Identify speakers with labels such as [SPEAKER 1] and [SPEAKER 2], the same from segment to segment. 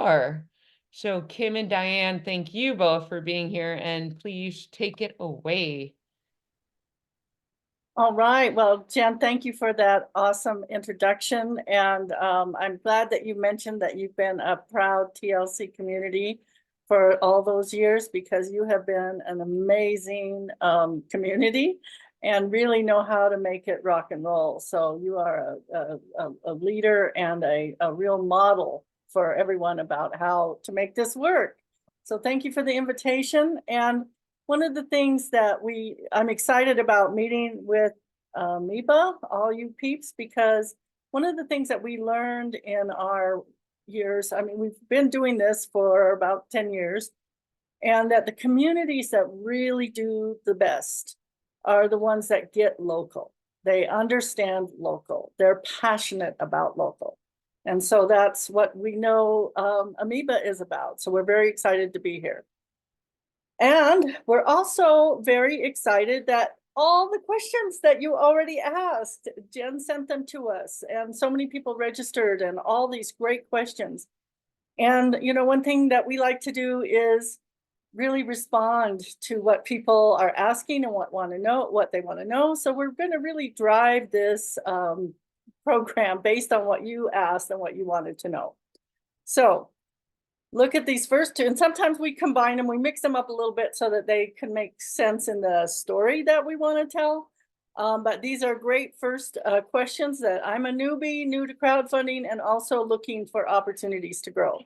[SPEAKER 1] are. So Kim and Diane, thank you both for being here, and please take it away.
[SPEAKER 2] All right. Well, Jen, thank you for that awesome introduction. And I'm glad that you mentioned that you've been a proud TLC community for all those years, because you have been an amazing community and really know how to make it rock and roll. So you are a leader and a real model for everyone about how to make this work. So thank you for the invitation. And one of the things that I'm excited about meeting with MEBA, all you peeps, because one of the things that we learned in our years, I mean, we've been doing this for about 10 years, and that the communities that really do the best are the ones that get local. They understand local. They're passionate about local. And so that's what we know Amoeba is about. So we're very excited to be here. And we're also very excited that all the questions that you already asked, Jen sent them to us, and so many people registered, and all these great questions. And, you know, one thing that we like to do is really respond to what people are asking and what they want to know. So we're going to really drive this program based on what you asked and what you wanted to know. So look at these first two, and sometimes we combine them, we mix them up a little bit so that they can make sense in the story that we want to tell. But these are great first questions that I'm a newbie, new to crowdfunding, and also looking for opportunities to grow.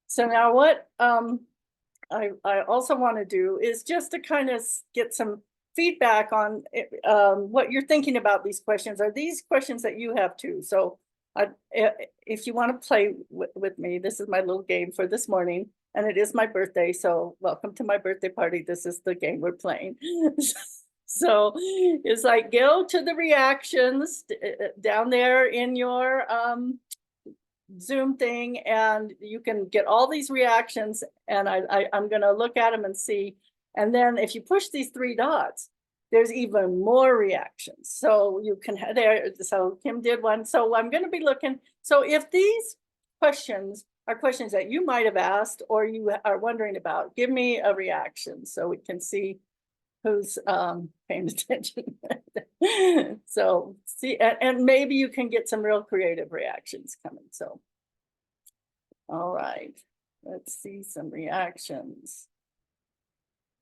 [SPEAKER 2] So now what I also want to do is just to kind of get some feedback on what you're thinking about these questions. Are these questions that you have too? So if you want to play with me, this is my little game for this morning, and it is my birthday. So welcome to my birthday party. This is the game we're playing. So it's like, go to the reactions down there in your Zoom thing, and you can get all these reactions, and I'm going to look at them and see. And then if you push these three dots, there's even more reactions. So you can there. So Kim did one. So I'm going to be looking. So if these questions are questions that you might have asked or you are wondering about, give me a reaction so we can see who's paying attention. So see, and maybe you can get some real creative reactions coming. So, all right, let's see some reactions.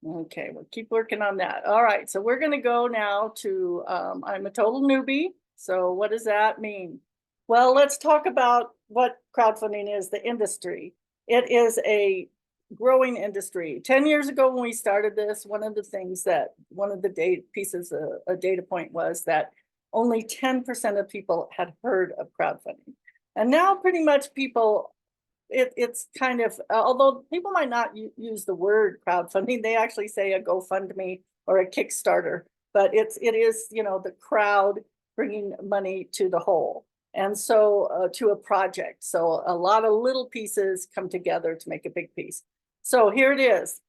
[SPEAKER 2] Okay, we'll keep working on that. All right, so we're going to go now to I'm a total newbie. So what does that mean? Well, let's talk about what crowdfunding is, the industry. It is a growing industry. 10 years ago when we started this, one of the things that one of the a data point was that only 10% of people had heard of crowdfunding. And now pretty much people, it's kind of, although people might not use the word crowdfunding, they actually say a GoFundMe or a Kickstarter, but it is, you know, the crowd bringing money to the whole. And so to a project. So a lot of little pieces come together to make a big piece. So here it is.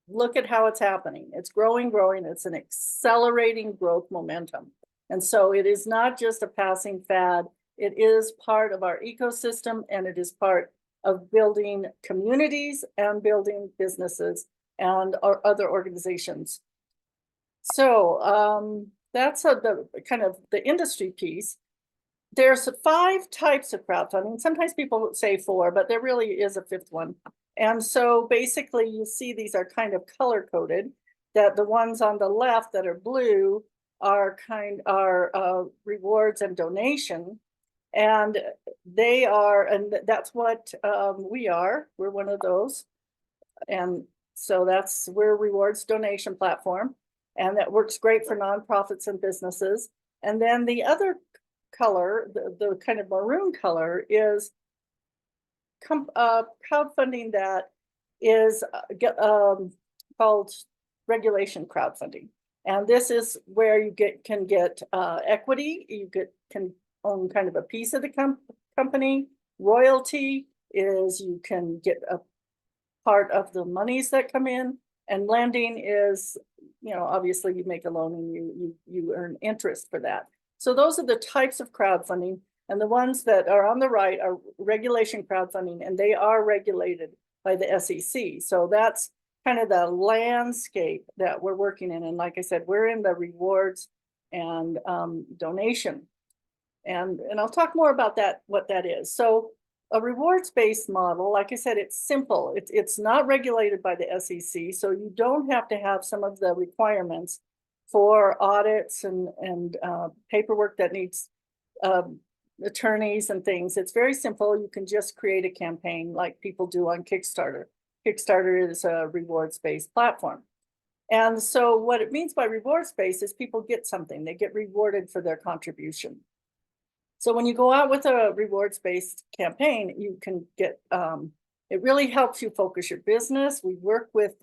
[SPEAKER 2] Look at how it's happening. It's growing. It's an accelerating growth momentum. And so it is not just a passing fad. It is part of our ecosystem, and it is part of building communities and building businesses and our other organizations. So that's the kind of the industry piece. There's 5 types of crowdfunding. Sometimes people say 4, but there really is a 5th one. And so basically you see these are kind of color coded, that the ones on the left that are blue are rewards and donation. And they are, and that's what we are. We're one of those. And so we're a rewards donation platform, and that works great for nonprofits and businesses. And then the other color, the kind of maroon color, is crowdfunding that is called regulation crowdfunding. And this is where you can get equity. You can own kind of a piece of the company. Royalty is you can get a part of the monies that come in. And lending is, you know, obviously you make a loan and you earn interest for that. So those are the types of crowdfunding. And the ones that are on the right are regulation crowdfunding, and they are regulated by the SEC. So that's kind of the landscape that we're working in. And like I said, we're in the rewards and donation. And I'll talk more about that, what that is. So a rewards-based model, like I said, it's simple. It's not regulated by the SEC, so you don't have to have some of the requirements for audits and paperwork that needs attorneys and things. It's very simple. You can just create a campaign like people do on Kickstarter. Kickstarter is a rewards-based platform. And so what it means by rewards-based is people get something. They get rewarded for their contribution. So when you go out with a rewards-based campaign, you can get, it really helps you focus your business. We work with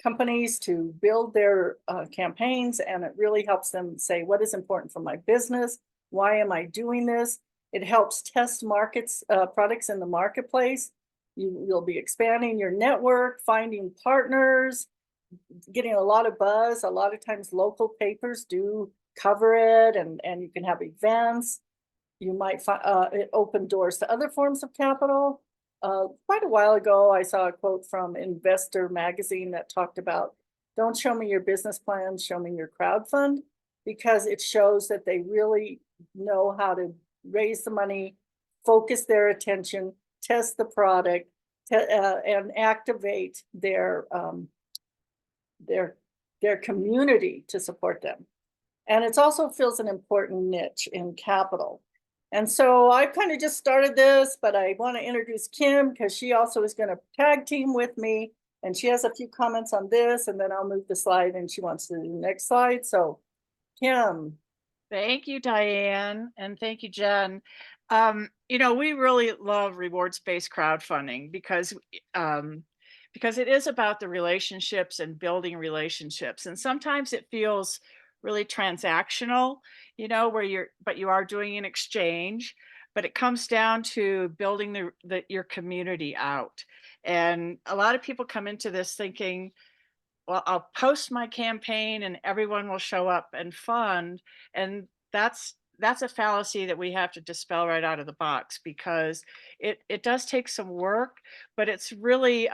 [SPEAKER 2] companies to build their campaigns, and it really helps them say, what is important for my business? Why am I doing this? It helps test markets, products in the marketplace. You'll be expanding your network, finding partners, getting a lot of buzz. A lot of times local papers do cover it, and you can have events. You might find it open doors to other forms of capital. Quite a while ago, I saw a quote from Investor magazine that talked about, don't show me your business plan, show me your crowdfund, because it shows that they really know how to raise the money, focus their attention, test the product, and activate their community to support them. And it also fills an important niche in capital. And so I kind of just started this, but I want to introduce Kim because she also is going to tag team with me. And she has a few comments on this, and then I'll move the slide and she wants to do the next slide. So Kim.
[SPEAKER 3] Thank you, Diane, and thank you, Jen. We really love rewards-based crowdfunding because it is about the relationships and building relationships. And sometimes it feels really transactional, but you are doing an exchange, but it comes down to building your community out. And a lot of people come into this thinking, well, I'll post my campaign and everyone will show up and fund. And that's a fallacy that we have to dispel right out of the box, because it does take some work, but it's really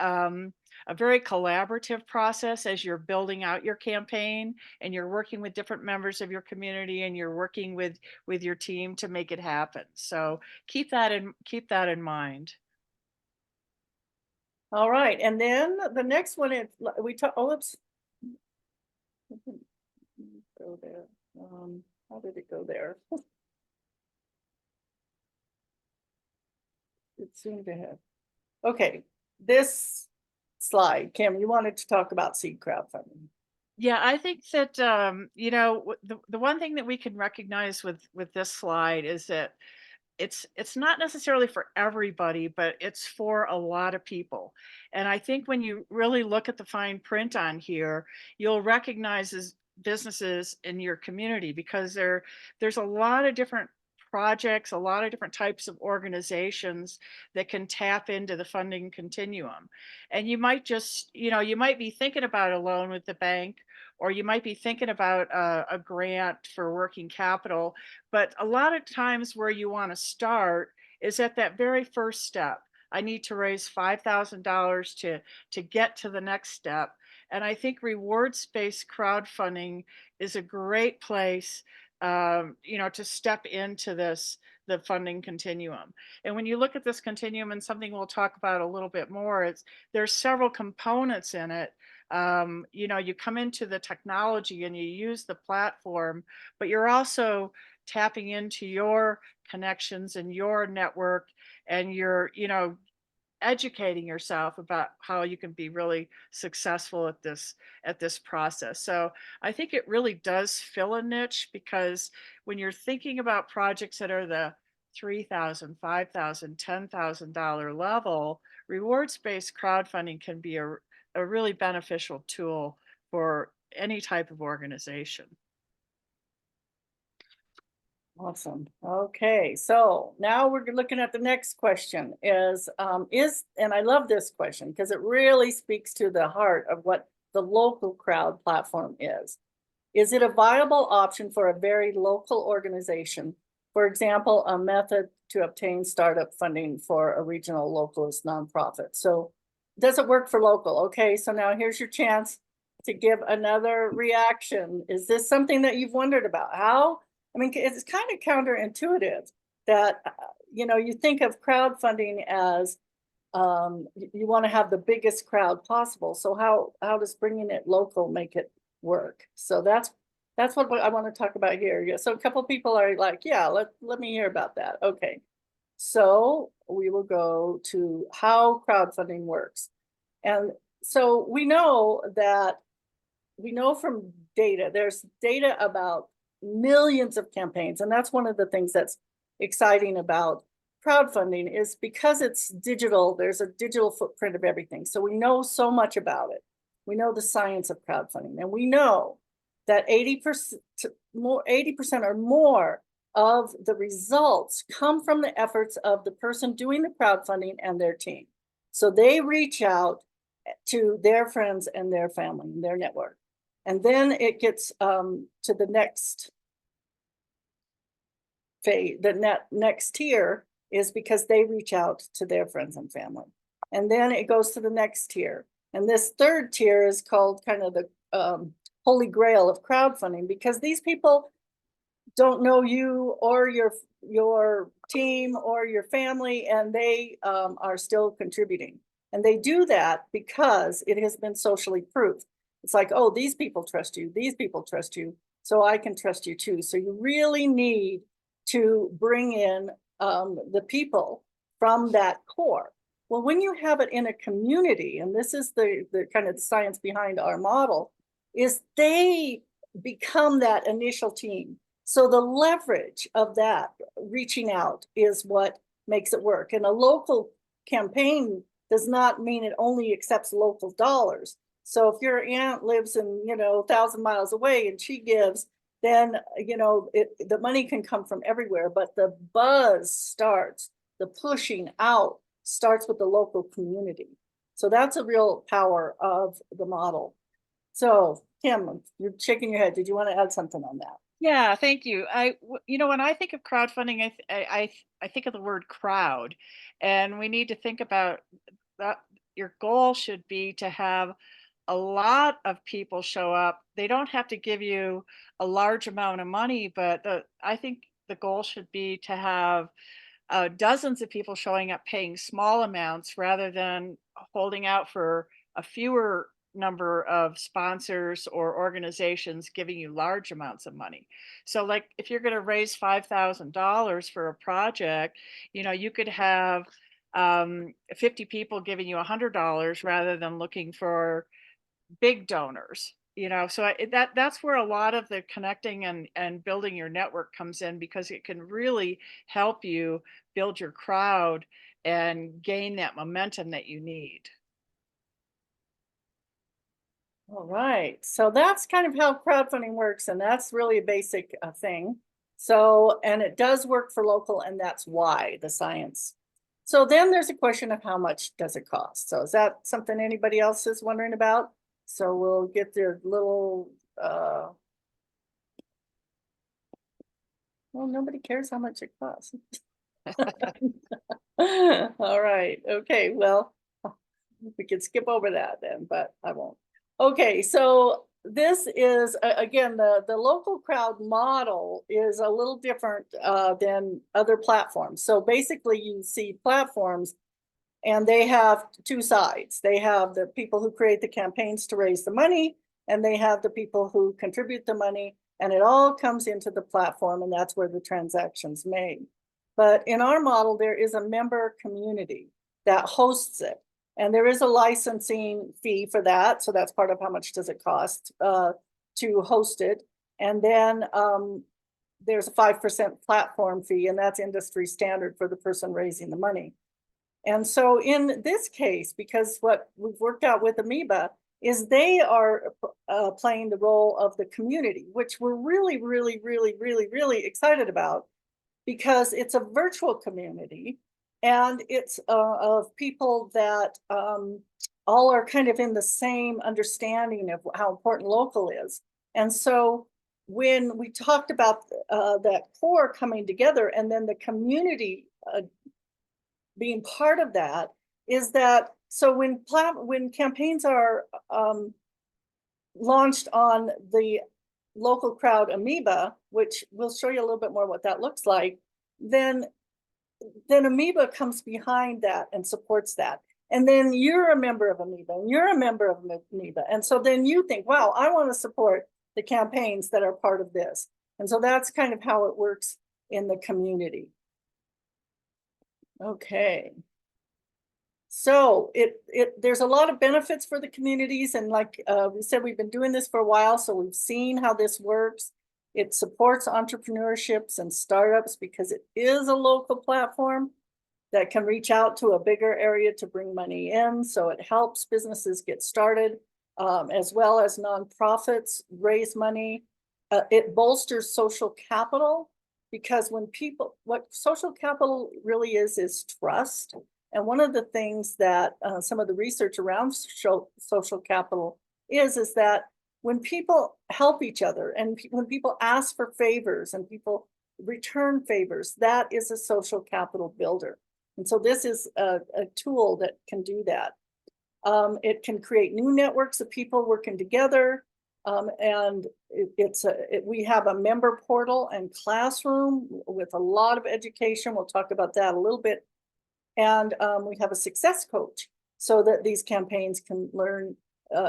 [SPEAKER 3] a very collaborative process as you're building out your campaign and you're working with different members of your community and you're working with your team to make it happen. So keep that in mind.
[SPEAKER 2] All right, and then the next one is we talk. Oh, let's go there. How did it go there? It seemed to have. Okay, this slide, Kim, you wanted to talk about seed crowdfunding.
[SPEAKER 3] Yeah, I think that the one thing that we can recognize with this slide is that it's not necessarily for everybody, but it's for a lot of people. And I think when you really look at the fine print on here, you'll recognize as businesses in your community, because there's a lot of different projects, a lot of different types of organizations that can tap into the funding continuum. And you might you might be thinking about a loan with the bank, or you might be thinking about a grant for working capital. But a lot of times where you want to start is at that very first step. I need to raise $5,000 to get to the next step. And I think rewards-based crowdfunding is a great place, to step into the funding continuum. And when you look at this continuum, and something we'll talk about a little bit more, there's several components in it. You come into the technology and you use the platform, but you're also tapping into your connections and your network, and you're, educating yourself about how you can be really successful at this process. So I think it really does fill a niche, because when you're thinking about projects that are the $3,000, $5,000, $10,000 level, rewards-based crowdfunding can be a really beneficial tool for any type of organization.
[SPEAKER 2] Awesome. Okay, so now we're looking at the next question is, and I love this question because it really speaks to the heart of what the local crowd platform is. Is it a viable option for a very local organization For example, a method to obtain startup funding for a regional localist nonprofit. So does it work for local? Okay, so now here's your chance to give another reaction. Is this something that you've wondered about? How? I mean, it's kind of counterintuitive that, you think of crowdfunding as you want to have the biggest crowd possible. So how does bringing it local make it work? So that's what I want to talk about here. Yeah. So a couple people are like, yeah, let me hear about that. Okay. So we will go to how crowdfunding works. And so we know from data, there's data about millions of campaigns. And that's one of the things that's exciting about crowdfunding is because it's digital, there's a digital footprint of everything. So we know so much about it. We know the science of crowdfunding, and we know that 80% or more of the results come from the efforts of the person doing the crowdfunding and their team. So they reach out to their friends and their family and their network. And then it gets to the next phase. The next tier is because they reach out to their friends and family. And then it goes to the next tier. And this third tier is called kind of the holy grail of crowdfunding, because these people don't know you or your team or your family, and they are still contributing. And they do that because it has been socially proved. It's like, oh, these people trust you, these people trust you, so I can trust you too. So you really need to bring in the people from that core. Well, when you have it in a community, and this is the kind of the science behind our model, is they become that initial team. So the leverage of that reaching out is what makes it work. And a local campaign does not mean it only accepts local dollars. So if your aunt lives in, 1,000 miles away and she gives, then, the money can come from everywhere, but the buzz starts, the pushing out starts with the local community. So that's a real power of the model. So Kim, you're shaking your head. Did you want to add something on that?
[SPEAKER 3] Yeah, thank you. When I think of crowdfunding, I think of the word crowd, and we need to think about that. Your goal should be to have a lot of people show up. They don't have to give you a large amount of money, but I think the goal should be to have dozens of people showing up paying small amounts rather than holding out for a fewer number of sponsors or organizations giving you large amounts of money. So like if you're going to raise $5,000 for a project, you could have 50 people giving you $100 rather than looking for big donors. So that's where a lot of the connecting and building your network comes in, because it can really help you build your crowd and gain that momentum that you need.
[SPEAKER 2] All right, so that's kind of how crowdfunding works, and that's really a basic thing. So, and it does work for local, and that's why the science. So then there's a question of how much does it cost? So is that something anybody else is wondering about? So we'll get the little, well, nobody cares how much it costs. All right, okay, well, we could skip over that then, but I won't. Okay, so this is, again, the local crowd model is a little different than other platforms. So basically you see platforms and they have two sides. They have the people who create the campaigns to raise the money, and they have the people who contribute the money, and it all comes into the platform, and that's where the transaction's made. But in our model, there is a member community that hosts it. And there is a licensing fee for that. So that's part of how much does it cost to host it. And then there's a 5% platform fee, and that's industry standard for the person raising the money. And so in this case, because what we've worked out with Amoeba is they are playing the role of the community, which we're really, really, really, really, really excited about, because it's a virtual community. And it's of people that all are kind of in the same understanding of how important local is. And so when we talked about that core coming together and then the community being part of that, is that so when campaigns are launched on the local crowd amoeba, which we'll show you a little bit more what that looks like, then amoeba comes behind that and supports that. And then you're a member of amoeba and you're a member of amoeba, and so then you think, wow, I want to support the campaigns that are part of this. And so that's kind of how it works in the community. Okay. So there's a lot of benefits for the communities, and like we said, we've been doing this for a while, so we've seen how this works. It supports entrepreneurships and startups because it is a local platform that can reach out to a bigger area to bring money in. So it helps businesses get started, as well as nonprofits raise money. It bolsters social capital, because what social capital really is trust. And one of the things that some of the research around social capital is that when people help each other and when people ask for favors and people return favors, that is a social capital builder. And so this is a tool that can do that. It can create new networks of people working together. And we have a member portal and classroom with a lot of education. We'll talk about that a little bit. And we have a success coach so that these campaigns can learn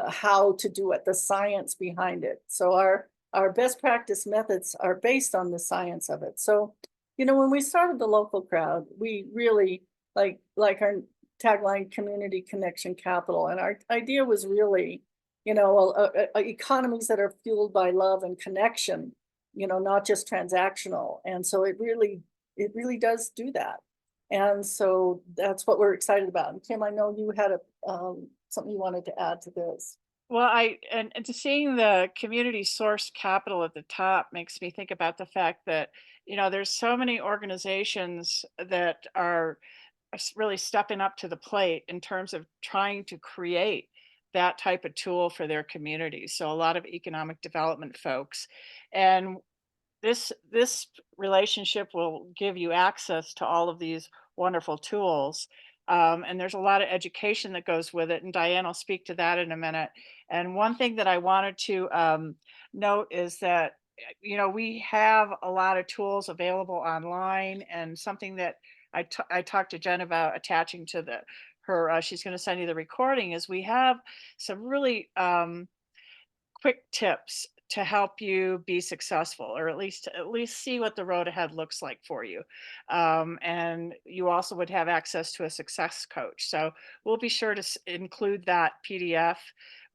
[SPEAKER 2] how to do it, the science behind it. So our best practice methods are based on the science of it. So, when we started the local crowd, we really like our tagline, community connection capital. And our idea was really, economies that are fueled by love and connection, not just transactional. And so it really does do that. And so that's what we're excited about. And Kim, I know you had something you wanted to add to this.
[SPEAKER 3] Well, and to seeing the community source capital at the top makes me think about the fact that, there's so many organizations that are really stepping up to the plate in terms of trying to create that type of tool for their communities. So a lot of economic development folks. And this relationship will give you access to all of these wonderful tools. And there's a lot of education that goes with it, and Diane will speak to that in a minute. And one thing that I wanted to note is that we have a lot of tools available online, and something that I talked to Jen about attaching to her. She's going to send you the recording. Is we have some really quick tips to help you be successful, or at least see what the road ahead looks like for you. And you also would have access to a success coach. So we'll be sure to include that PDF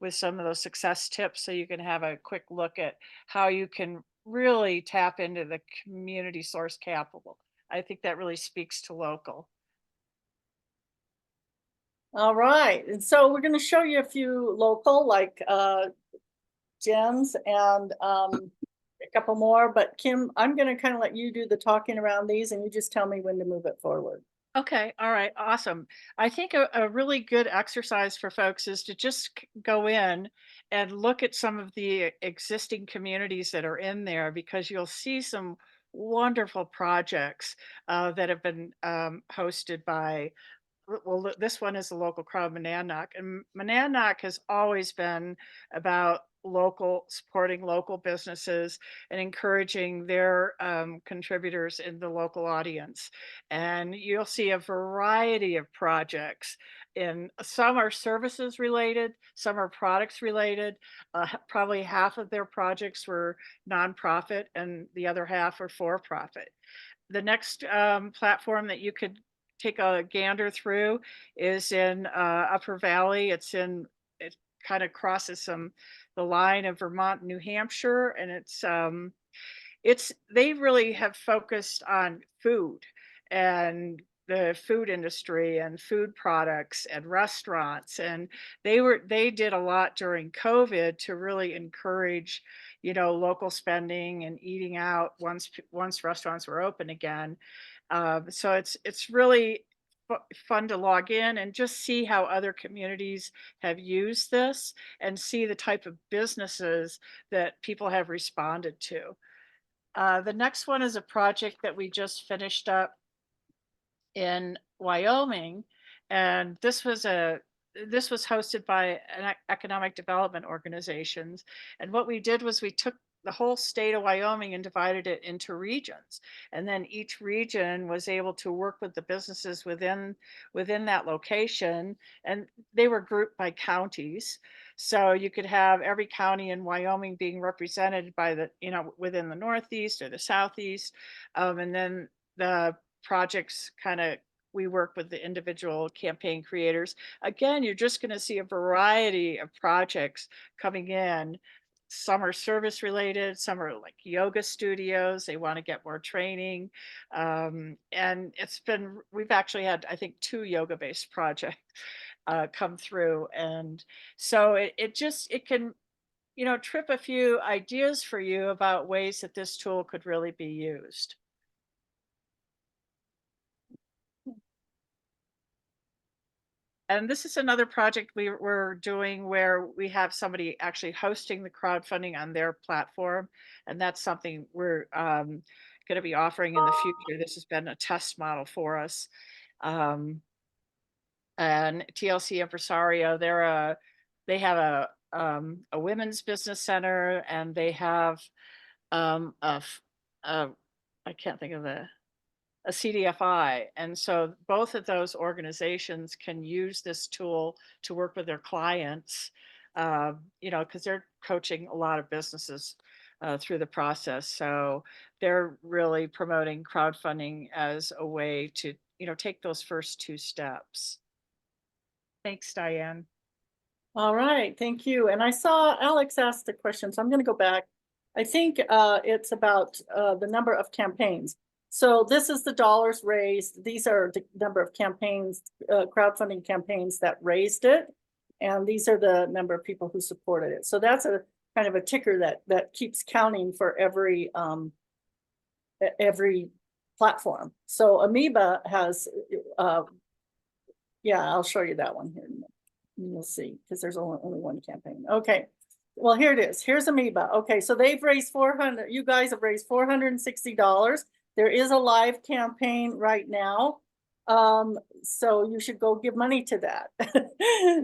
[SPEAKER 3] with some of those success tips, so you can have a quick look at how you can really tap into the community source capital. I think that really speaks to local.
[SPEAKER 2] All right. And so we're going to show you a few local, like gems and a couple more. But Kim, I'm going to kind of let you do the talking around these, and you just tell me when to move it forward.
[SPEAKER 3] Okay, all right, awesome. I think a really good exercise for folks is to just go in and look at some of the existing communities that are in there, because you'll see some wonderful projects that have been hosted by, well, this one is the local crowd, Monadnock, and Monadnock has always been about supporting local businesses and encouraging their contributors in the local audience. And you'll see a variety of projects. And some are services related, some are products related. Probably half of their projects were nonprofit, and the other half are for profit. The next platform that you could take a gander through is in Upper Valley. It kind of crosses the line of Vermont, New Hampshire, and they really have focused on food and the food industry and food products and restaurants. And they did a lot during COVID to really encourage, local spending and eating out once restaurants were open again. So it's really fun to log in and just see how other communities have used this and see the type of businesses that people have responded to. The next one is a project that we just finished up in Wyoming, and this was hosted by an economic development organizations. And what we did was we took the whole state of Wyoming and divided it into regions. And then each region was able to work with the businesses within that location. And they were grouped by counties. So you could have every county in Wyoming being represented by within the Northeast or the Southeast. And then the projects kind of we work with the individual campaign creators. Again, you're just going to see a variety of projects coming in. Some are service related, some are like yoga studios. They want to get more training. And we've actually had, I think, 2 yoga based projects come through. And so it can, trip a few ideas for you about ways that this tool could really be used. And this is another project we're doing where we have somebody actually hosting the crowdfunding on their platform. And that's something we're going to be offering in the future. This has been a test model for us. And TLC Impresario, they have a women's business center, and they have I can't think of a CDFI. And so both of those organizations can use this tool to work with their clients, because they're coaching a lot of businesses through the process. So they're really promoting crowdfunding as a way to, take those first 2 steps. Thanks, Diane.
[SPEAKER 2] All right, thank you. And I saw Alex asked a question, so I'm going to go back. I think it's about the number of campaigns. So this is the dollars raised. These are the number of campaigns, crowdfunding campaigns that raised it. And these are the number of people who supported it. So that's a kind of a ticker that keeps counting for every platform. So Amoeba has, yeah, I'll show you that one here. You'll see, because there's only one campaign. Okay. Well, here it is. Here's Amoeba. Okay, so they've raised 400. You guys have raised $460. There is a live campaign right now. So you should go give money to that.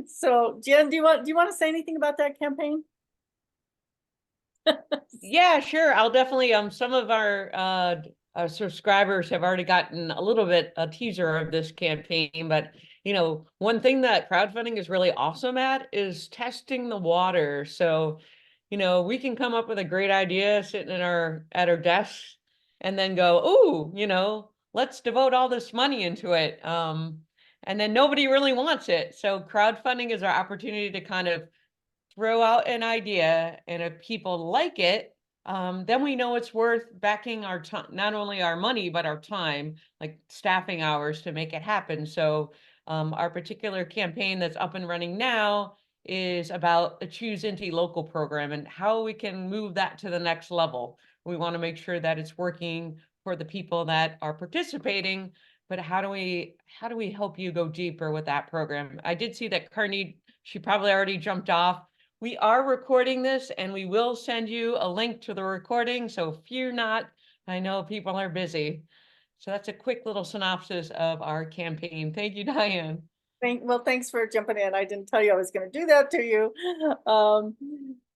[SPEAKER 2] So Jen, do you want to say anything about that campaign?
[SPEAKER 1] Yeah, sure. I'll definitely, some of our subscribers have already gotten a little bit a teaser of this campaign, but one thing that crowdfunding is really awesome at is testing the water. So, we can come up with a great idea sitting at our desks and then go, oh, let's devote all this money into it. And then nobody really wants it. So crowdfunding is our opportunity to kind of throw out an idea, and if people like it, then we know it's worth backing our time, not only our money, but our time, like staffing hours to make it happen. So our particular campaign that's up and running now is about the Choose Inti Local program and how we can move that to the next level. We want to make sure that it's working for the people that are participating, but how do we help you go deeper with that program? I did see that Carney, she probably already jumped off. We are recording this, and we will send you a link to the recording, so fear not. I know people are busy. So that's a quick little synopsis of our campaign. Thank you, Diane.
[SPEAKER 2] Well, thanks for jumping in. I didn't tell you I was going to do that to you.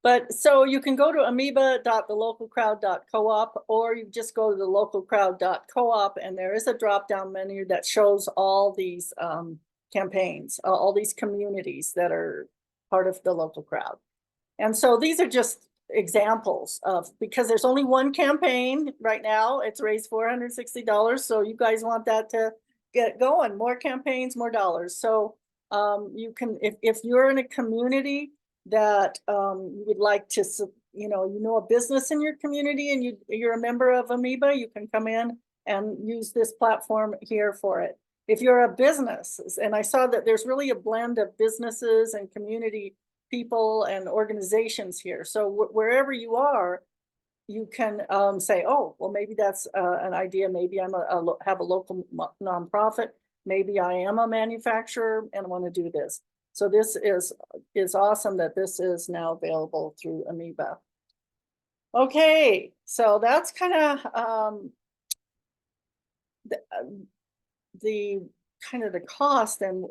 [SPEAKER 2] But so you can go to amoeba.thelocalcrowd.coop, or you just go to the localcrowd.coop, and there is a drop-down menu that shows all these campaigns, all these communities that are part of the local crowd. And so these are just examples of, because there's only one campaign right now. It's raised $460. So you guys want that to get going, more campaigns, more dollars. So you can, if you're in a community that you would like to, a business in your community and you're a member of Amoeba, you can come in and use this platform here for it. If you're a business, and I saw that there's really a blend of businesses and community people and organizations here. So wherever you are, you can say, oh, well, maybe that's an idea. Maybe I'm have a local nonprofit. maybe I am a manufacturer and want to do this. So this is awesome that this is now available through Amoeba. Okay, so that's kind of the kind of the cost and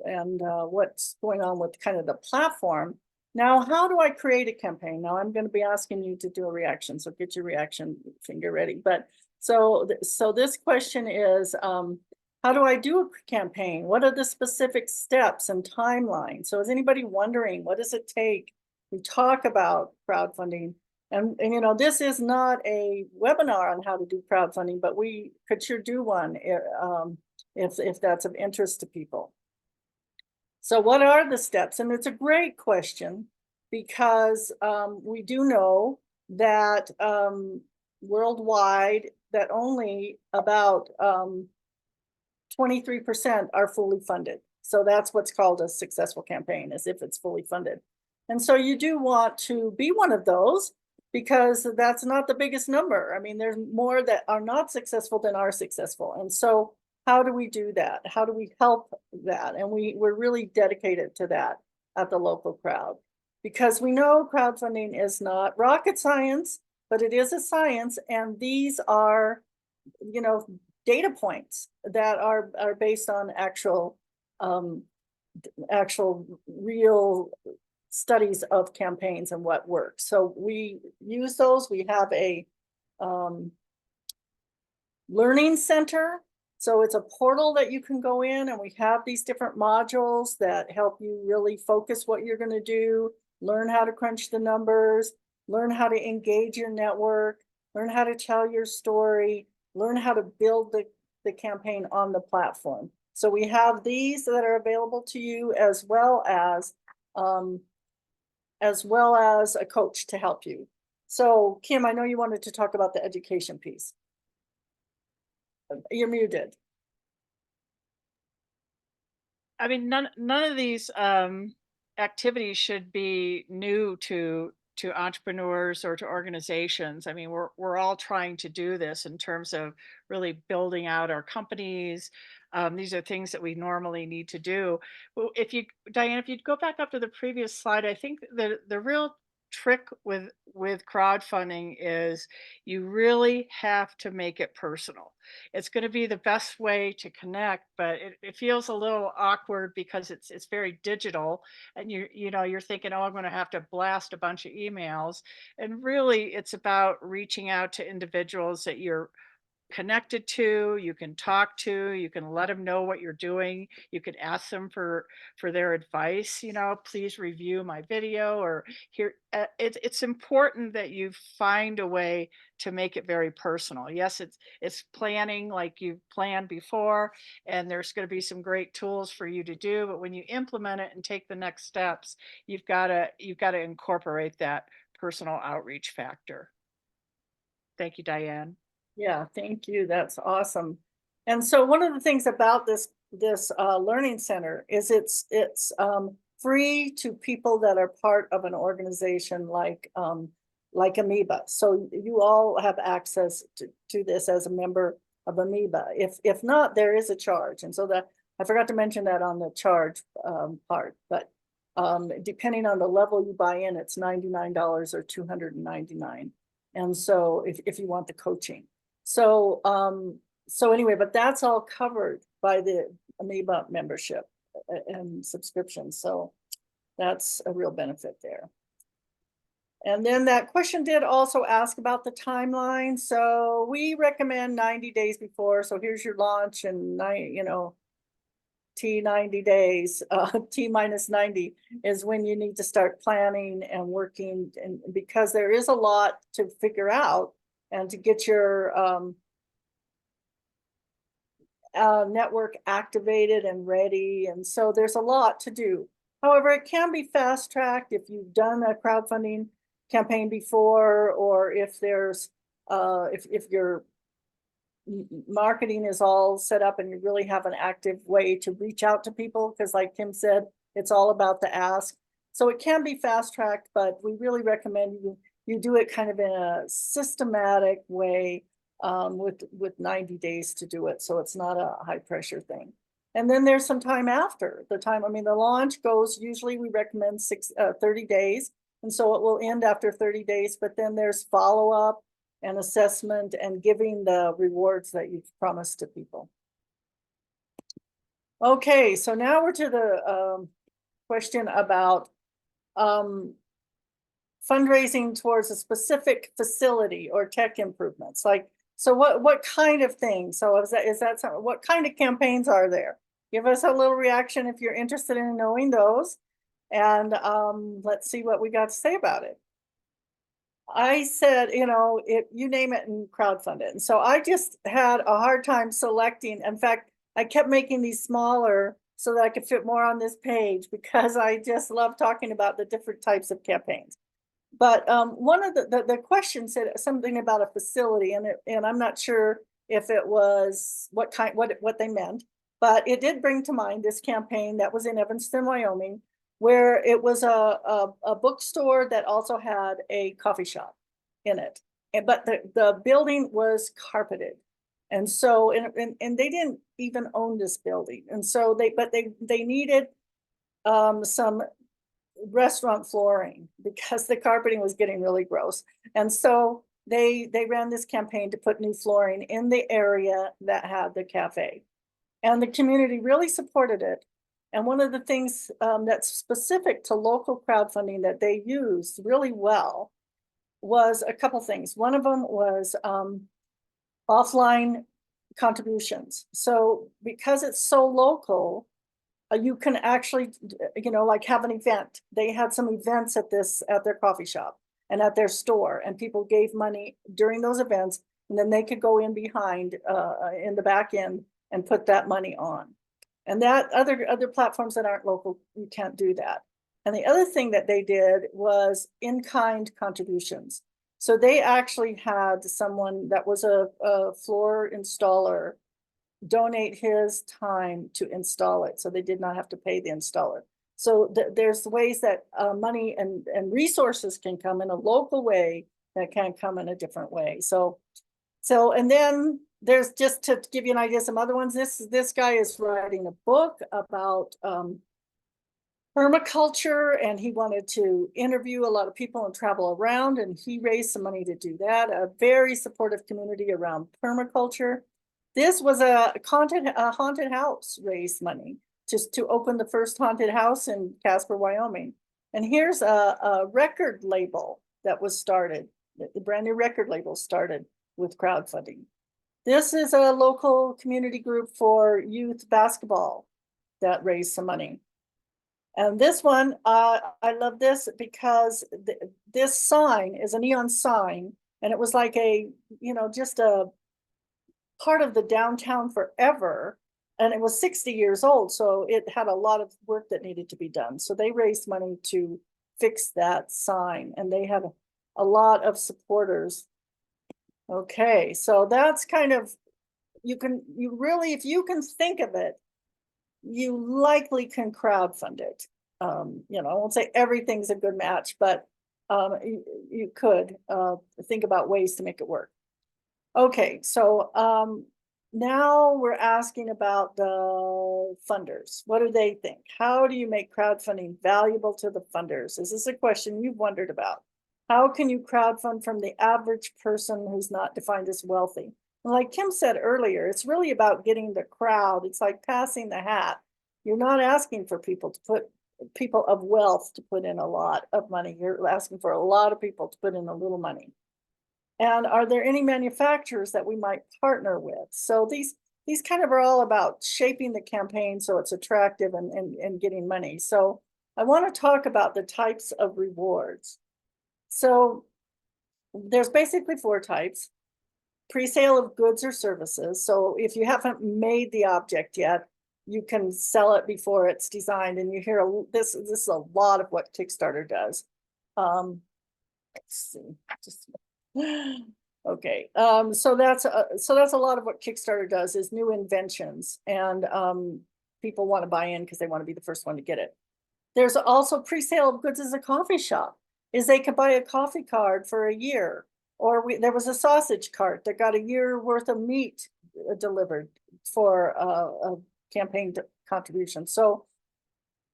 [SPEAKER 2] what's going on with kind of the platform. Now, how do I create a campaign? Now I'm going to be asking you to do a reaction, so get your reaction finger ready. But so this question is, how do I do a campaign? What are the specific steps and timelines? So is anybody wondering, what does it take? We talk about crowdfunding, and you know, this is not a webinar on how to do crowdfunding, but we could sure do one if that's of interest to people. So what are the steps? And it's a great question because we do know that worldwide that only about 23% are fully funded. So that's what's called a successful campaign, as if it's fully funded. And so you do want to be one of those because that's not the biggest number. I mean, there's more that are not successful than are successful. And so how do we do that? How do we help that? And we're really dedicated to that at the local crowd, because we know crowdfunding is not rocket science, but it is a science. And these are, you know, data points that are based on actual real studies of campaigns and what works. So we use those. We have a learning center. So it's a portal that you can go in, and we have these different modules that help you really focus what you're going to do, learn how to crunch the numbers, learn how to engage your network, learn how to tell your story, learn how to build the campaign on the platform. So we have these that are available to you, as well as a coach to help you. So Kim, I know you wanted to talk about the education piece. You're muted.
[SPEAKER 3] I mean, none of these activities should be new to entrepreneurs or to organizations. I mean, we're all trying to do this in terms of really building out our companies. These are things that we normally need to do. Well, Diane, if you'd go back up to the previous slide, I think the real trick with crowdfunding is you really have to make it personal. It's going to be the best way to connect, but it feels a little awkward because it's very digital, and you're thinking, oh, I'm going to have to blast a bunch of emails, and really it's about reaching out to individuals that you're connected to, you can talk to, you can let them know what you're doing, you can ask them for their advice, please review my video, or here it's important that you find a way to make it very personal. Yes, it's planning like you've planned before, and there's going to be some great tools for you to do, but when you implement it and take the next steps, you've got to incorporate that personal outreach factor. Thank you, Diane.
[SPEAKER 2] Yeah, thank you. That's awesome. And so one of the things about this learning center is it's free to people that are part of an organization like Amoeba. So you all have access to this as a member of Amoeba. If not, there is a charge. And so that I forgot to mention that on the charge part, but depending on the level you buy in, it's $99 or $299. And so if you want the coaching. So anyway, but that's all covered by the Amoeba membership and subscription. So that's a real benefit there. And then that question did also ask about the timeline. So we recommend 90 days before. So here's your launch, and T 90 days, T minus 90 is when you need to start planning and working, and because there is a lot to figure out and to get your network activated and ready. And so there's a lot to do. However, it can be fast tracked if you've done a crowdfunding campaign before, or if there's if your marketing is all set up and you really have an active way to reach out to people, because like Kim said, it's all about the ask. So it can be fast tracked, but we really recommend you do it kind of in a systematic way with 90 days to do it. So it's not a high pressure thing. And then there's some time after the time. I mean, the launch goes, usually we recommend 30 days. And so it will end after 30 days, but then there's follow-up and assessment and giving the rewards that you've promised to people. Okay, so now we're to the question about fundraising towards a specific facility or tech improvements. Like, so what kind of things? So is that something, what kind of campaigns are there? Give us a little reaction if you're interested in knowing those. And let's see what we got to say about it. I said, you know, you name it and crowdfund it. And so I just had a hard time selecting. In fact, I kept making these smaller so that I could fit more on this page because I just love talking about the different types of campaigns. But one of the questions said something about a facility, and I'm not sure if it was what they meant, but it did bring to mind this campaign that was in Evanston, Wyoming, where it was a bookstore that also had a coffee shop in it, but the building was carpeted, and so and they didn't even own this building, and so they needed some restaurant flooring because the carpeting was getting really gross. And so they ran this campaign to put new flooring in the area that had the cafe. And the community really supported it. And one of the things that's specific to local crowdfunding that they used really well was a couple things. One of them was offline contributions. So because it's so local, you can actually, you know, like have an event. They had some events at their coffee shop and at their store, and people gave money during those events, and then they could go in behind in the back end and put that money on. And that other platforms that aren't local, you can't do that. And the other thing that they did was in-kind contributions. So they actually had someone that was a floor installer donate his time to install it, so they did not have to pay the installer. So there's ways that money and resources can come in a local way that can come in a different way. So and then there's, just to give you an idea, some other ones. This guy is writing a book about permaculture, and he wanted to interview a lot of people and travel around, and he raised some money to do that. A very supportive community around permaculture. This was a haunted house raised money just to open the first haunted house in Casper, Wyoming. And here's a record label that was started. The brand new record label started with crowdfunding. This is a local community group for youth basketball that raised some money. And this one, I love this because this sign is a neon sign, and it was like a, you know, just a part of the downtown forever, and it was 60 years old, so it had a lot of work that needed to be done. So they raised money to fix that sign, and they had a lot of supporters. Okay, so that's kind of, you really, if you can think of it, you likely can crowdfund it. You know, I won't say everything's a good match, but you could think about ways to make it work. Okay, so now we're asking about the funders. What do they think? How do you make crowdfunding valuable to the funders? Is this a question you've wondered about? How can you crowdfund from the average person who's not defined as wealthy? And like Kim said earlier, it's really about getting the crowd. It's like passing the hat. You're not asking for people of wealth to put in a lot of money. You're asking for a lot of people to put in a little money. And are there any manufacturers that we might partner with? So these kind of are all about shaping the campaign so it's attractive and getting money. So I want to talk about the types of rewards. So there's basically 4 types. Pre-sale of goods or services. So if you haven't made the object yet, you can sell it before it's designed. And you hear this is a lot of what Kickstarter does. Let's see, just okay. So that's a lot of what Kickstarter does, is new inventions, and people want to buy in because they want to be the first one to get it. There's also pre-sale of goods as a coffee shop, is they could buy a coffee card for a year, or there was a sausage cart that got a year worth of meat delivered for a campaign contribution. So,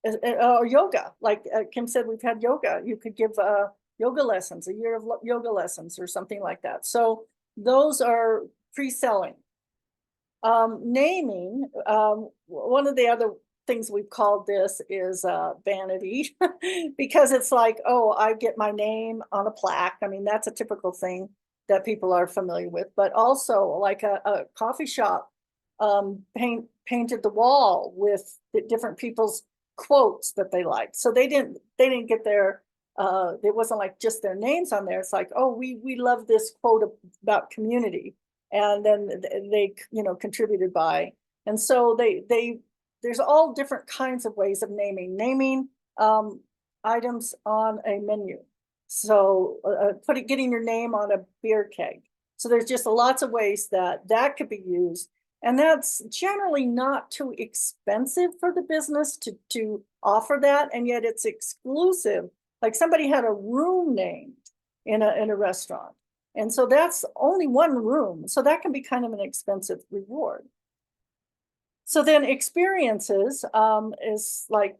[SPEAKER 2] or yoga, like Kim said, we've had yoga. You could give yoga lessons, a year of yoga lessons or something like that. So those are pre-selling. Naming, one of the other things we've called this is vanity, because it's like, oh, I get my name on a plaque. I mean, that's a typical thing that people are familiar with, but also like a coffee shop painted the wall with the different people's quotes that they liked. So they didn't get their it wasn't like just their names on there. It's like, oh, we love this quote about community, and then they contributed by. And so there's all different kinds of ways of naming items on a menu. So getting your name on a beer keg. So there's just lots of ways that could be used. And that's generally not too expensive for the business to offer that. And yet it's exclusive. Like somebody had a room named in a restaurant. And so that's only one room. So that can be kind of an expensive reward. So then experiences is like,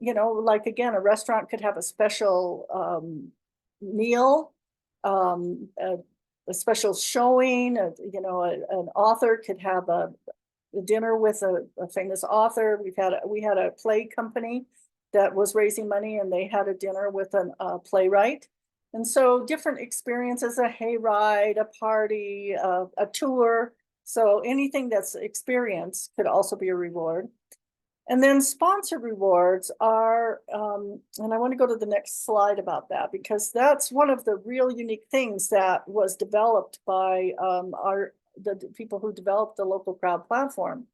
[SPEAKER 2] like again, a restaurant could have a special meal, a special showing, an author could have a dinner with a famous author. We had a play company that was raising money, and they had a dinner with a playwright. And so different experiences, a hayride, a party, a tour. So anything that's experience could also be a reward. And then sponsor rewards are, and I want to go to the next slide about that, because that's one of the real unique things that was developed by the people who developed the local crowd platform.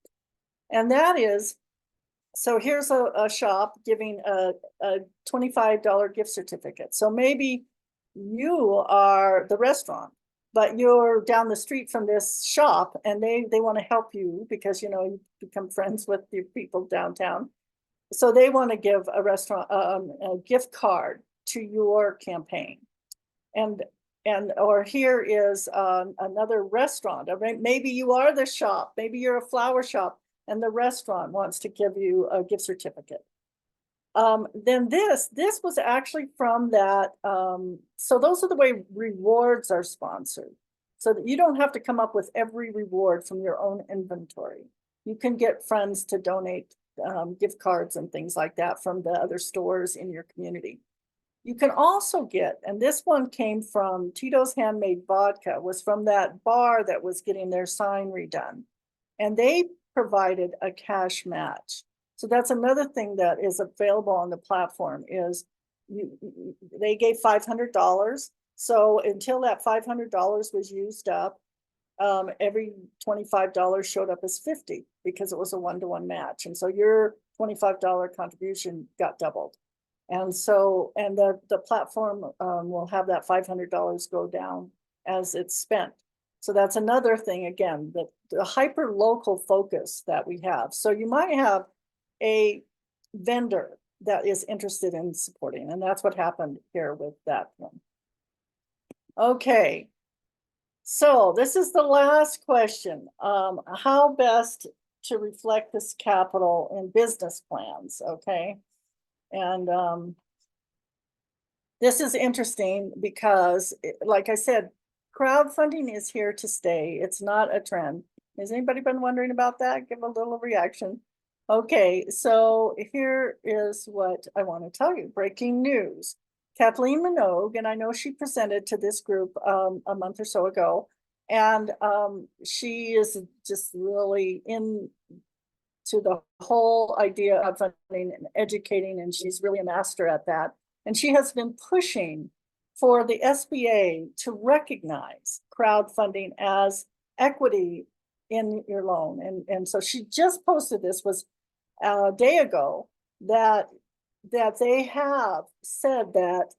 [SPEAKER 2] And that is, so here's a shop giving a $25 gift certificate. So maybe you are the restaurant, but you're down the street from this shop, and they want to help you because you become friends with the people downtown. So they want to give a restaurant a gift card to your campaign. Or here is another restaurant. Maybe you are the shop, maybe you're a flower shop, and the restaurant wants to give you a gift certificate. Then this was actually from that. So those are the way rewards are sponsored, so that you don't have to come up with every reward from your own inventory. You can get friends to donate gift cards and things like that from the other stores in your community. You can also get, and this one came from Tito's Handmade Vodka, was from that bar that was getting their sign redone, and they provided a cash match. So that's another thing that is available on the platform is they gave $500. So until that $500 was used up, every $25 showed up as 50 because it was a one-to-one match. And so your $25 contribution got doubled. And so, and the platform will have that $500 go down as it's spent. So that's another thing, again, the hyper local focus that we have. So you might have a vendor that is interested in supporting, and that's what happened here with that one. Okay, so this is the last question. How best to reflect this capital in business plans, okay? And this is interesting because, like I said, crowdfunding is here to stay. It's not a trend. Has anybody been wondering about that? Give a little reaction. Okay, so here is what I want to tell you. Breaking news. Kathleen Minogue, and I know she presented to this group a month or so ago, and she is just really into the whole idea of funding and educating, and she's really a master at that. And she has been pushing for the SBA to recognize crowdfunding as equity in your loan. And so she just posted, this was a day ago, that they have said that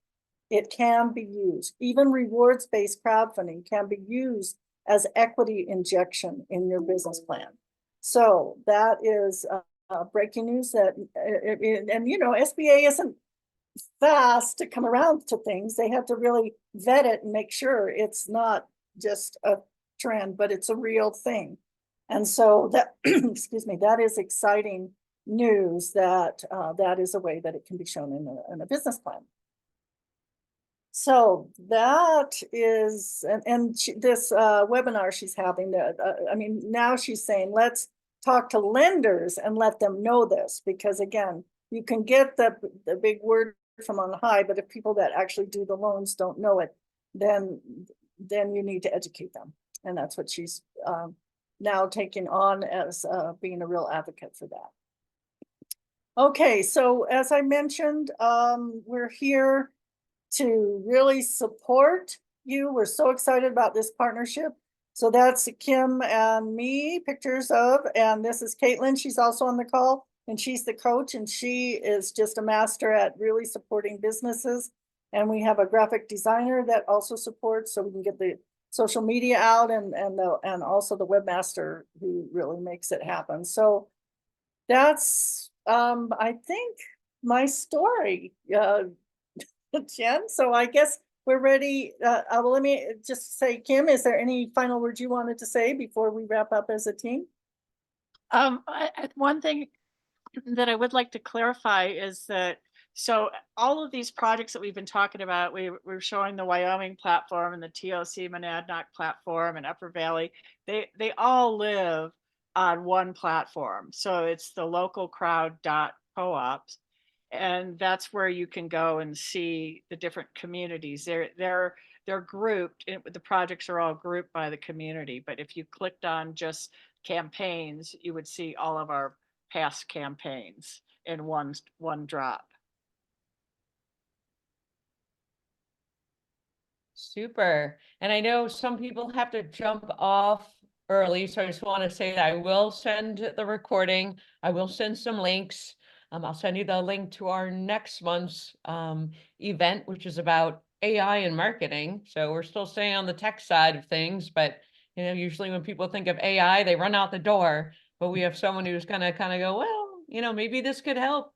[SPEAKER 2] it can be used. Even rewards-based crowdfunding can be used as equity injection in your business plan. So that is breaking news. That and SBA isn't fast to come around to things. They have to really vet it and make sure it's not just a trend, but it's a real thing. And so that, excuse me, that is exciting news that that is a way that it can be shown in a business plan. So that is, and this webinar she's having, that I mean, now she's saying, let's talk to lenders and let them know this, because again, you can get the big word from on high, but if people that actually do the loans don't know it, then you need to educate them. And that's what she's now taking on as being a real advocate for that. Okay, so as I mentioned, we're here to really support you. We're so excited about this partnership. So that's Kim and me, pictures of, and this is Caitlin. She's also on the call, and she's the coach, and she is just a master at really supporting businesses. And we have a graphic designer that also supports, so we can get the social media out, and also the webmaster who really makes it happen. So that's I think my story. Jen, so I guess we're ready. Well, let me just say, Kim, is there any final words you wanted to say before we wrap up as a team?
[SPEAKER 3] One thing that I would like to clarify is that, so all of these projects that we've been talking about, we're showing the Wyoming platform and the TLC Monadnock platform and Upper Valley, they all live on one platform. So it's the localcrowd.coop. And that's where you can go and see the different communities. They're grouped. The projects are all grouped by the community. But if you clicked on just campaigns, you would see all of our past campaigns in one drop.
[SPEAKER 1] Super. And I know some people have to jump off early, so I just want to say that I will send the recording. I will send some links. I'll send you the link to our next month's event, which is about AI and marketing. So we're still staying on the tech side of things, but you know, usually when people think of AI, they run out the door. But we have someone who's gonna kind of go, well, you know, maybe this could help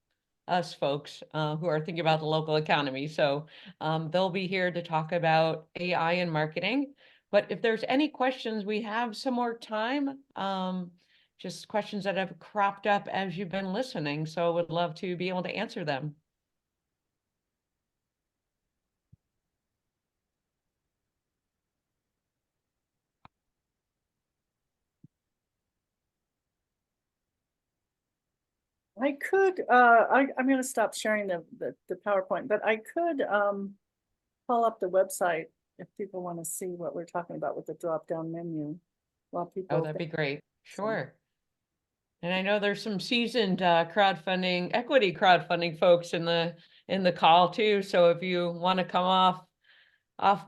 [SPEAKER 1] us folks who are thinking about the local economy. So they'll be here to talk about AI and marketing. But if there's any questions, we have some more time. Just questions that have cropped up as you've been listening. So would love to be able to answer them.
[SPEAKER 2] I could, I'm going to stop sharing the PowerPoint, but I could pull up the website if people want to see what we're talking about with the drop-down menu while people.
[SPEAKER 1] Oh, that'd be great. Sure. And I know there's some seasoned crowdfunding, equity crowdfunding folks in the call too. So if you want to come off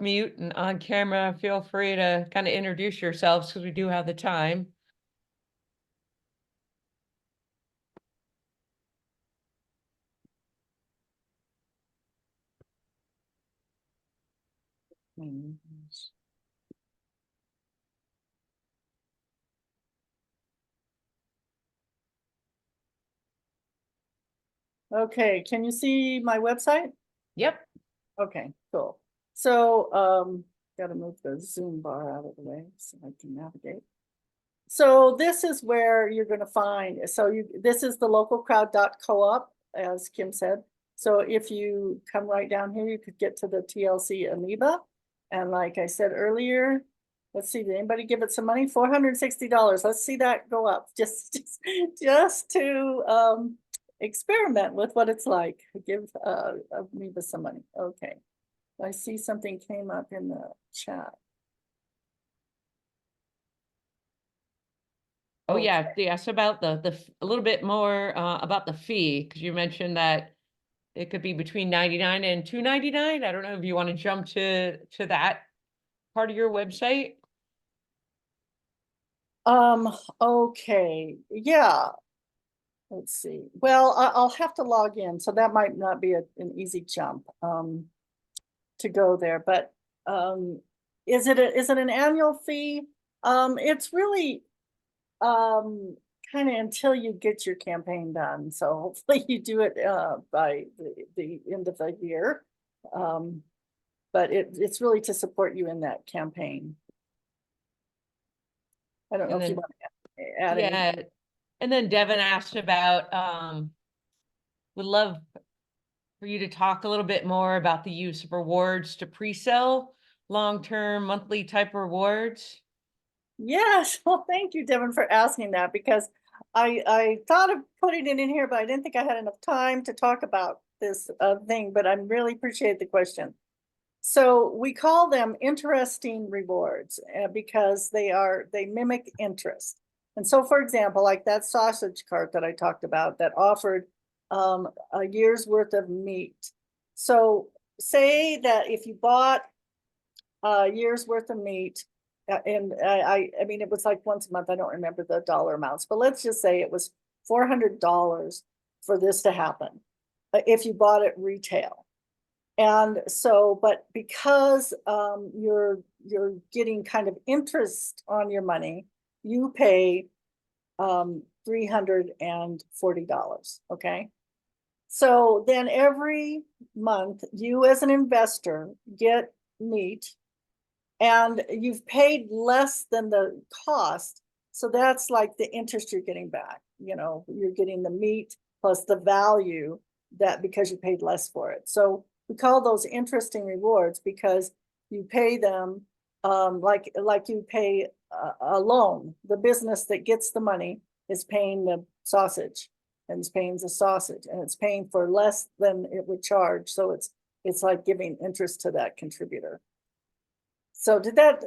[SPEAKER 1] mute and on camera, feel free to kind of introduce yourselves because we do have the time.
[SPEAKER 2] Okay, can you see my website?
[SPEAKER 1] Yep.
[SPEAKER 2] Okay, cool. So gotta move the Zoom bar out of the way so I can navigate. So this is where you're going to find, this is the localcrowd.coop, as Kim said. So if you come right down here, you could get to the TLC Amoeba. And like I said earlier, let's see, did anybody give it some money? $460. Let's see that go up just to experiment with what it's like. Give Amoeba some money. Okay. I see something came up in the chat.
[SPEAKER 1] Oh yeah, yes, about the a little bit more about the fee, because you mentioned that it could be between 99 and $299. I don't know if you want to jump to that part of your website.
[SPEAKER 2] Okay, yeah. Let's see. Well, I'll have to log in, so that might not be an easy jump to go there. But is it an annual fee? It's really kind of until you get your campaign done. So hopefully you do it by the end of the year. But it's really to support you in that campaign. I don't know if you want to add any.
[SPEAKER 1] Yeah. And then Devin asked about, would love for you to talk a little bit more about the use of rewards to pre-sell long-term monthly type rewards.
[SPEAKER 2] Yes, well, thank you, Devin, for asking that, because I thought of putting it in here, but I didn't think I had enough time to talk about this thing, but I really appreciate the question. So we call them interesting rewards because they mimic interest. And so, for example, like that sausage cart that I talked about that offered a year's worth of meat. So say that if you bought a year's worth of meat, and I mean, it was like once a month. I don't remember the dollar amounts, but let's just say it was $400 for this to happen if you bought it retail. And so, but because you're getting kind of interest on your money, you pay $340. Okay. So then every month, you as an investor get meat, and you've paid less than the cost. So that's like the interest you're getting back. You know, you're getting the meat plus the value that because you paid less for it. So we call those interesting rewards because you pay them like you pay a loan. The business that gets the money is paying the sausage, and it's paying the sausage, and it's paying for less than it would charge. So it's like giving interest to that contributor. So did that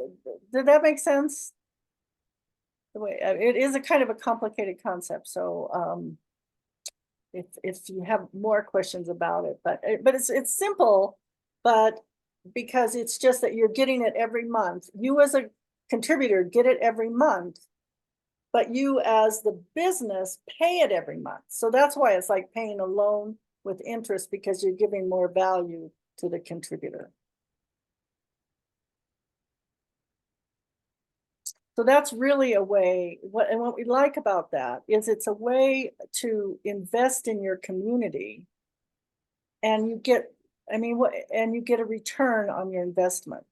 [SPEAKER 2] make sense? The way it is a kind of a complicated concept. So if you have more questions about it, but it's simple, but because it's just that you're getting it every month. You as a contributor get it every month, but you as the business pay it every month. So that's why it's like paying a loan with interest, because you're giving more value to the contributor. So that's really a way, what we like about that is it's a way to invest in your community, and you get, and you get a return on your investment.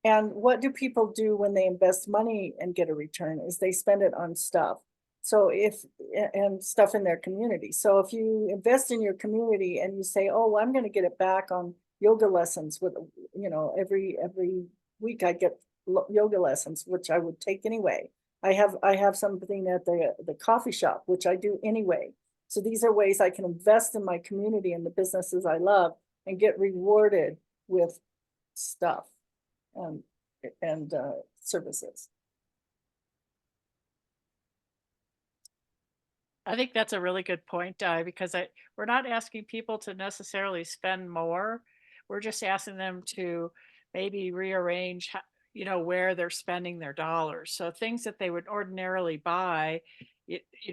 [SPEAKER 2] And what do people do when they invest money and get a return is they spend it on stuff. So and stuff in their community. So if you invest in your community and you say, oh, I'm going to get it back on yoga lessons with, every week I get yoga lessons, which I would take anyway. I have something at the coffee shop, which I do anyway. So these are ways I can invest in my community and the businesses I love and get rewarded with stuff and services.
[SPEAKER 3] I think that's a really good point, Di, because we're not asking people to necessarily spend more. We're just asking them to maybe rearrange, where they're spending their dollars. So things that they would ordinarily buy,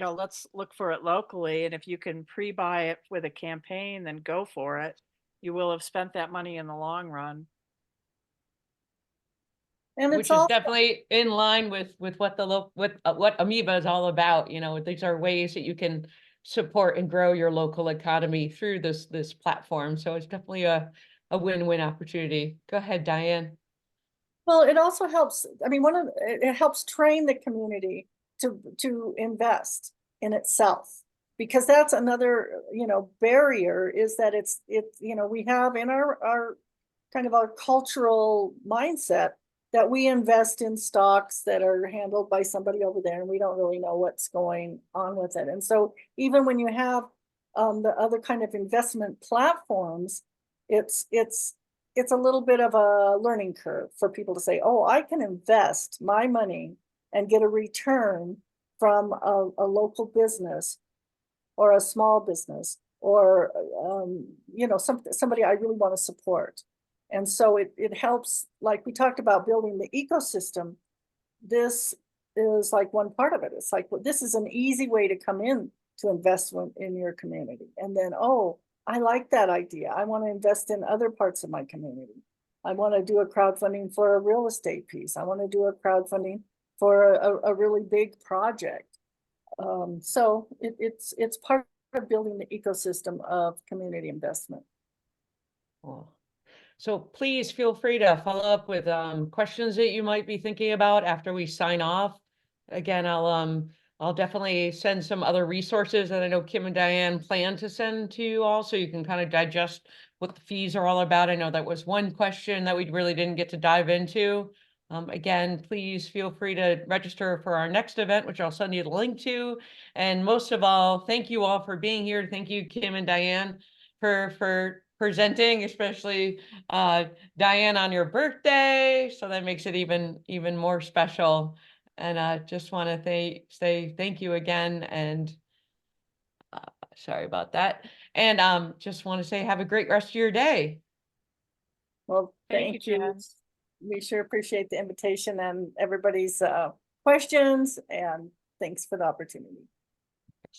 [SPEAKER 3] let's look for it locally. And if you can pre-buy it with a campaign, then go for it. You will have spent that money in the long run.
[SPEAKER 2] And
[SPEAKER 1] Which is definitely in line with what what Amoeba is all about. These are ways that you can support and grow your local economy through this platform. So it's definitely a win-win opportunity. Go ahead, Diane.
[SPEAKER 2] Well, it also helps. I mean, it helps train the community to invest in itself, because that's another barrier, is that it's we have in our kind of our cultural mindset that we invest in stocks that are handled by somebody over there, and we don't really know what's going on with it. And so even when you have the other kind of investment platforms, it's a little bit of a learning curve for people to say, oh, I can invest my money and get a return from a local business or a small business, or somebody I really want to support. And so it helps, like we talked about building the ecosystem. This is like one part of it. It's like, well, this is an easy way to come in to investment in your community. And then, oh, I like that idea. I want to invest in other parts of my community. I want to do a crowdfunding for a real estate piece. I want to do a crowdfunding for a really big project. So it's part of building the ecosystem of community investment.
[SPEAKER 1] Cool. So please feel free to follow up with questions that you might be thinking about after we sign off. again, I'll definitely send some other resources that I know Kim and Diane plan to send to you all, so you can kind of digest what the fees are all about. I know that was one question that we really didn't get to dive into. Again, please feel free to register for our next event, which I'll send you the link to. And most of all, thank you all for being here. Thank you, Kim and Diane, for presenting, especially Diane on your birthday. So that makes it even more special. And I just want to say thank you again, and sorry about that. And just want to say have a great rest of your day.
[SPEAKER 2] Well,
[SPEAKER 3] Thank
[SPEAKER 2] thank
[SPEAKER 3] you,
[SPEAKER 2] you.
[SPEAKER 3] Jen.
[SPEAKER 2] We sure appreciate the invitation and everybody's questions, and thanks for the opportunity.